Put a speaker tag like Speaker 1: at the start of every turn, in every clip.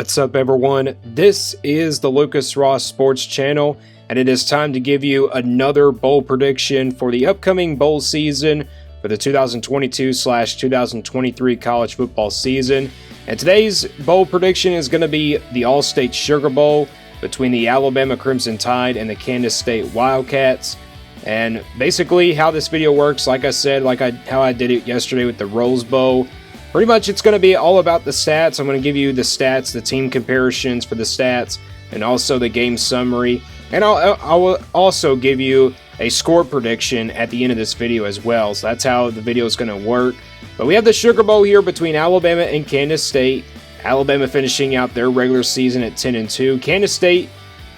Speaker 1: What's up, everyone? This is the Lucas Ross Sports Channel, and it is time to give you another bowl prediction for the upcoming bowl season for the 2022/2023 college football season. And today's bowl prediction is going to be the All-State Sugar Bowl between the Alabama Crimson Tide and the Kansas State Wildcats. And basically how this video works, like I said, how I did it yesterday with the Rose Bowl, pretty much it's going to be all about the stats. I'm going to give you the stats, the team comparisons for the stats, and also the game summary. And I will also give you a score prediction at the end of this video as well. So that's how the video is going to work. But we have the Sugar Bowl here between Alabama and Kansas State. Alabama finishing out their regular season at 10-2. Kansas State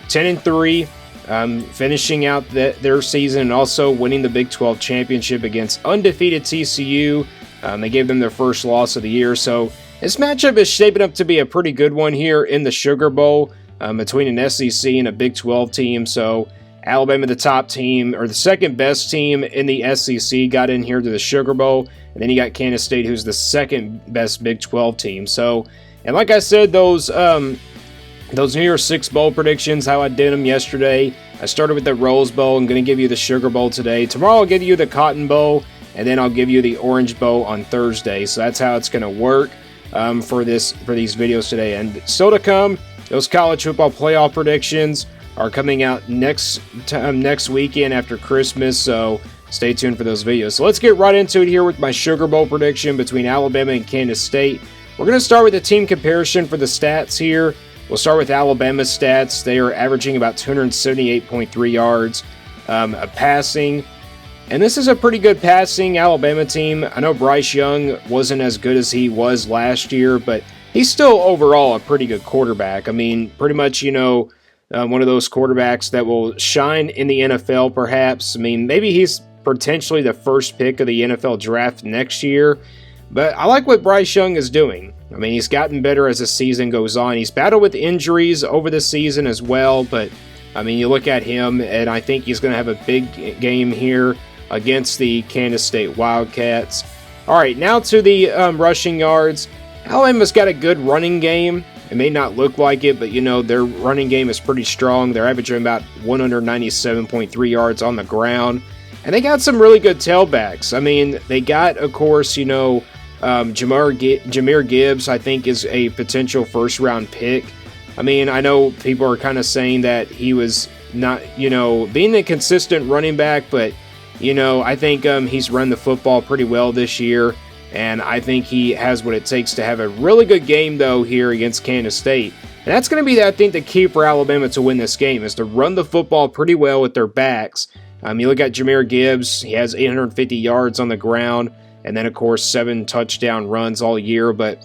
Speaker 1: 10-3. Finishing out their season and also winning the Big 12 championship against undefeated TCU. They gave them their first loss of the year, so this matchup is shaping up to be a pretty good one here in the Sugar Bowl between an SEC and a Big 12 team. So Alabama, the top team, or the second best team in the SEC, got in here to the Sugar Bowl, and then you got Kansas State, who's the second best Big 12 team. So, and like I said, those New Year's Six Bowl predictions, how I did them yesterday. I started with the Rose Bowl. I'm going to give you the Sugar Bowl today. Tomorrow I'll give you the Cotton Bowl, and then I'll give you the Orange Bowl on Thursday. So that's how it's going to work for these videos today. And still to come, those college football playoff predictions are coming out next weekend after Christmas. So stay tuned for those videos. So let's get right into it here with my Sugar Bowl prediction between Alabama and Kansas State. We're going to start with the team comparison for the stats here. We'll start with Alabama's stats. They are averaging about 278.3 yards passing. And this is a pretty good passing Alabama team. I know Bryce Young wasn't as good as he was last year, but he's still overall a pretty good quarterback. I mean, pretty much, one of those quarterbacks that will shine in the NFL perhaps. I mean, maybe he's potentially the first pick of the NFL draft next year. But I like what Bryce Young is doing. I mean, he's gotten better as the season goes on. He's battled with injuries over the season as well, but I mean, you look at him, and I think he's going to have a big game here against the Kansas State Wildcats. All right, now to the rushing yards. Alabama's got a good running game. It may not look like it, but their running game is pretty strong. They're averaging about 197.3 yards on the ground, and they got some really good tailbacks. I mean, they got, of course, Jahmyr Gibbs, I think, is a potential first-round pick. I mean, I know people are kind of saying that he was not, being a consistent running back, but I think he's run the football pretty well this year, and I think he has what it takes to have a really good game, though, here against Kansas State. And that's going to be, I think, the key for Alabama to win this game, is to run the football pretty well with their backs. You look at Jahmyr Gibbs, he has 850 yards on the ground, and then, of course, 7 touchdown runs all year, but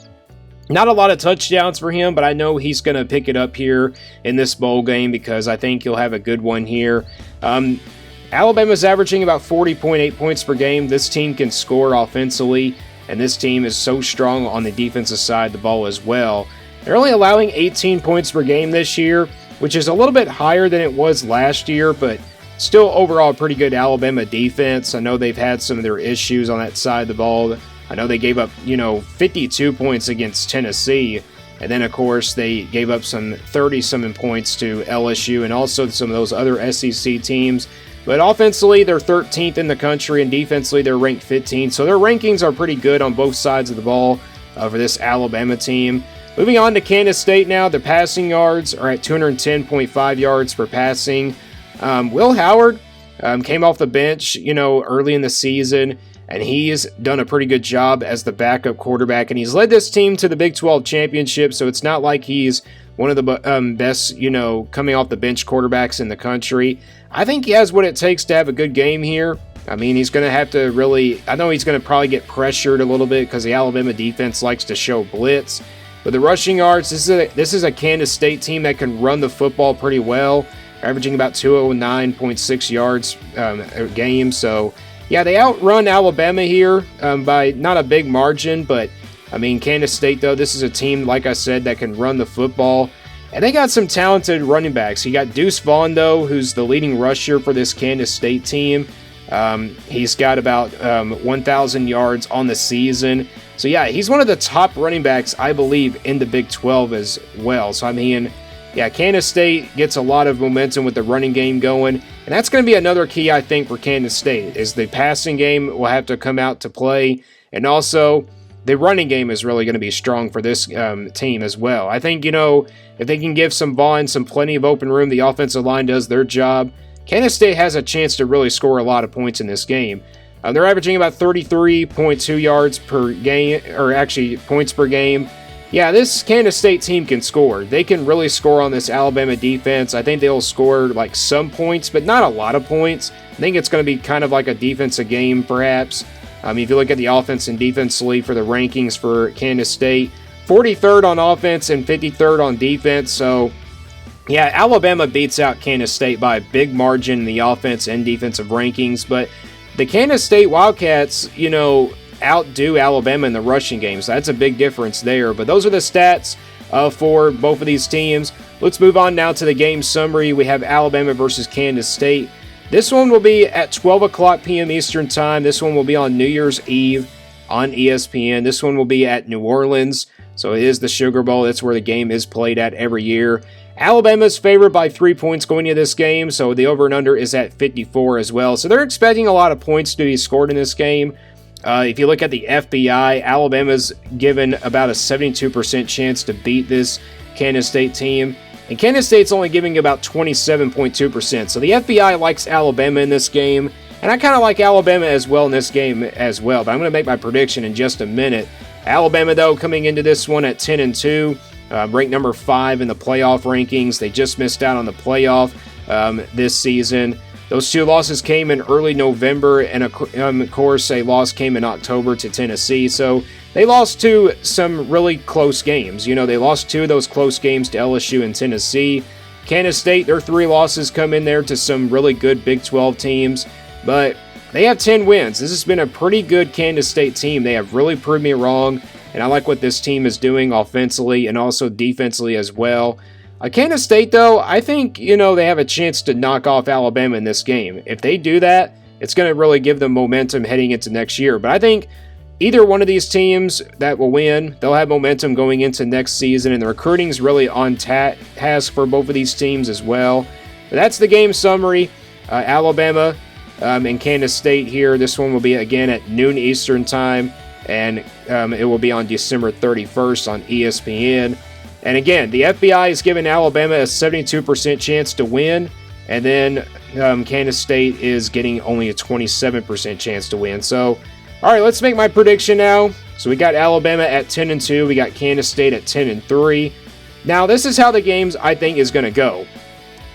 Speaker 1: not a lot of touchdowns for him, but I know he's going to pick it up here in this bowl game because I think he'll have a good one here. Alabama's averaging about 40.8 points per game. This team can score offensively, and this team is so strong on the defensive side of the ball as well. They're only allowing 18 points per game this year, which is a little bit higher than it was last year, but still overall pretty good Alabama defense. I know they've had some of their issues on that side of the ball. I know they gave up, 52 points against Tennessee, and then, of course, they gave up some 30-something points to LSU and also some of those other SEC teams. But offensively, they're 13th in the country, and defensively, they're ranked 15th. So their rankings are pretty good on both sides of the ball for this Alabama team. Moving on to Kansas State now, their passing yards are at 210.5 yards per passing. Will Howard came off the bench, early in the season, and he's done a pretty good job as the backup quarterback, and he's led this team to the Big 12 championship, so it's not like he's one of the best, coming off the bench quarterbacks in the country. I think he has what it takes to have a good game here. I mean, he's going to have to really, I know he's going to probably get pressured a little bit because the Alabama defense likes to show blitz. But the rushing yards, this is a Kansas State team that can run the football pretty well, averaging about 209.6 yards a game. So, yeah, they outrun Alabama here by not a big margin, but, I mean, Kansas State, though, this is a team, like I said, that can run the football. And they got some talented running backs. You got Deuce Vaughn, though, who's the leading rusher for this Kansas State team. He's got about 1,000 yards on the season. So yeah, he's one of the top running backs, I believe, in the Big 12 as well. So I mean, yeah, Kansas State gets a lot of momentum with the running game going, and that's going to be another key, I think, for Kansas State, is the passing game will have to come out to play, and also the running game is really going to be strong for this team as well. I think, if they can give some Vaughn plenty of open room, the offensive line does their job, Kansas State has a chance to really score a lot of points in this game. They're averaging about 33.2 yards per game, or actually points per game. Yeah, this Kansas State team can score. They can really score on this Alabama defense. I think they'll score like some points, but not a lot of points. I think it's going to be kind of like a defensive game, perhaps. If you look at the offense and defense league for the rankings for Kansas State, 43rd on offense and 53rd on defense. So, yeah, Alabama beats out Kansas State by a big margin in the offense and defensive rankings. But the Kansas State Wildcats, outdo Alabama in the rushing game, so that's a big difference there. But those are the stats for both of these teams. Let's move on now to the game summary. We have Alabama versus Kansas State. This one will be at 12 o'clock p.m. Eastern Time. This one will be on New Year's Eve on ESPN. This one will be at New Orleans, so it is the Sugar Bowl. That's where the game is played at every year. Alabama's favored by 3 points going into this game, so the over and under is at 54 as well. So they're expecting a lot of points to be scored in this game. If you look at the FBI, Alabama's given about a 72% chance to beat this Kansas State team, and Kansas State's only giving about 27.2%. So the FBI likes Alabama in this game, and I kind of like Alabama as well in this game as well, but I'm going to make my prediction in just a minute. Alabama, though, coming into this one at 10-2, ranked number 5 in the playoff rankings. They just missed out on the playoff this season. Those two losses came in early November, and of course, a loss came in October to Tennessee. So they lost to some really close games. They lost 2 of those close games to LSU and Tennessee. Kansas State, their 3 losses come in there to some really good Big 12 teams, but they have 10 wins. This has been a pretty good Kansas State team. They have really proved me wrong, and I like what this team is doing offensively and also defensively as well. Kansas State, though, I think, they have a chance to knock off Alabama in this game. If they do that, it's going to really give them momentum heading into next year. But I think either one of these teams that will win, they'll have momentum going into next season, and the recruiting is really on task for both of these teams as well. But that's the game summary. Alabama and Kansas State here. This one will be, again, at noon Eastern Time, and it will be on December 31st on ESPN. And again, the FBI is giving Alabama a 72% chance to win, and then Kansas State is getting only a 27% chance to win. So, all right, let's make my prediction now. So we got Alabama at 10-2, we got Kansas State at 10-3. Now, this is how the games I think is going to go.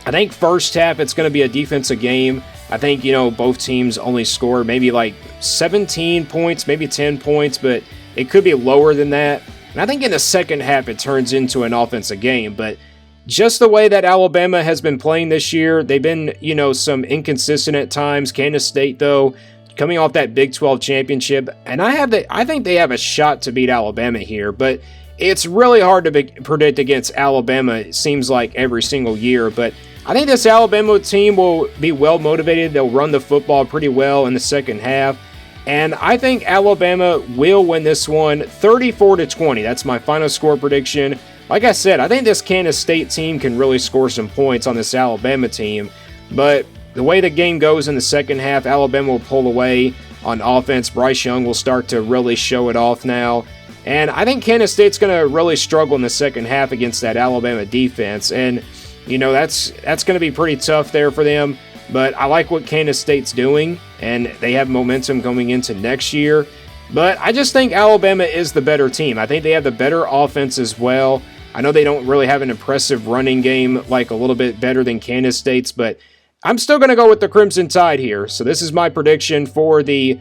Speaker 1: I think first half it's going to be a defensive game. I think, both teams only score maybe like 17 points, maybe 10 points, but it could be lower than that. And I think in the second half it turns into an offensive game, but just the way that Alabama has been playing this year, they've been, some inconsistent at times. Kansas State, though, coming off that Big 12 championship, and I think they have a shot to beat Alabama here, but it's really hard to predict against Alabama, it seems like, every single year. But I think this Alabama team will be well motivated. They'll run the football pretty well in the second half. And I think Alabama will win this one 34-20. That's my final score prediction. Like I said, I think this Kansas State team can really score some points on this Alabama team. But the way the game goes in the second half, Alabama will pull away on offense. Bryce Young will start to really show it off now. And I think Kansas State's going to really struggle in the second half against that Alabama defense. And, that's going to be pretty tough there for them. But I like what Kansas State's doing, and they have momentum going into next year. But I just think Alabama is the better team. I think they have the better offense as well. I know they don't really have an impressive running game, like a little bit better than Kansas State's, but I'm still going to go with the Crimson Tide here. So this is my prediction for the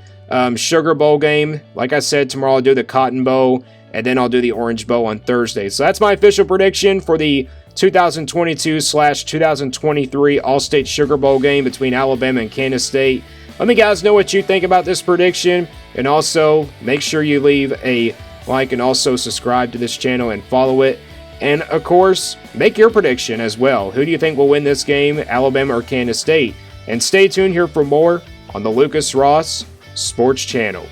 Speaker 1: Sugar Bowl game. Like I said, tomorrow I'll do the Cotton Bowl, and then I'll do the Orange Bowl on Thursday. So that's my official prediction for the 2022/2023 All-State Sugar Bowl game between Alabama and Kansas State. Let me guys know what you think about this prediction, and also make sure you leave a like and also subscribe to this channel and follow it. And of course, make your prediction as well. Who do you think will win this game, Alabama or Kansas State? And stay tuned here for more on the Lucas Ross Sports Channel.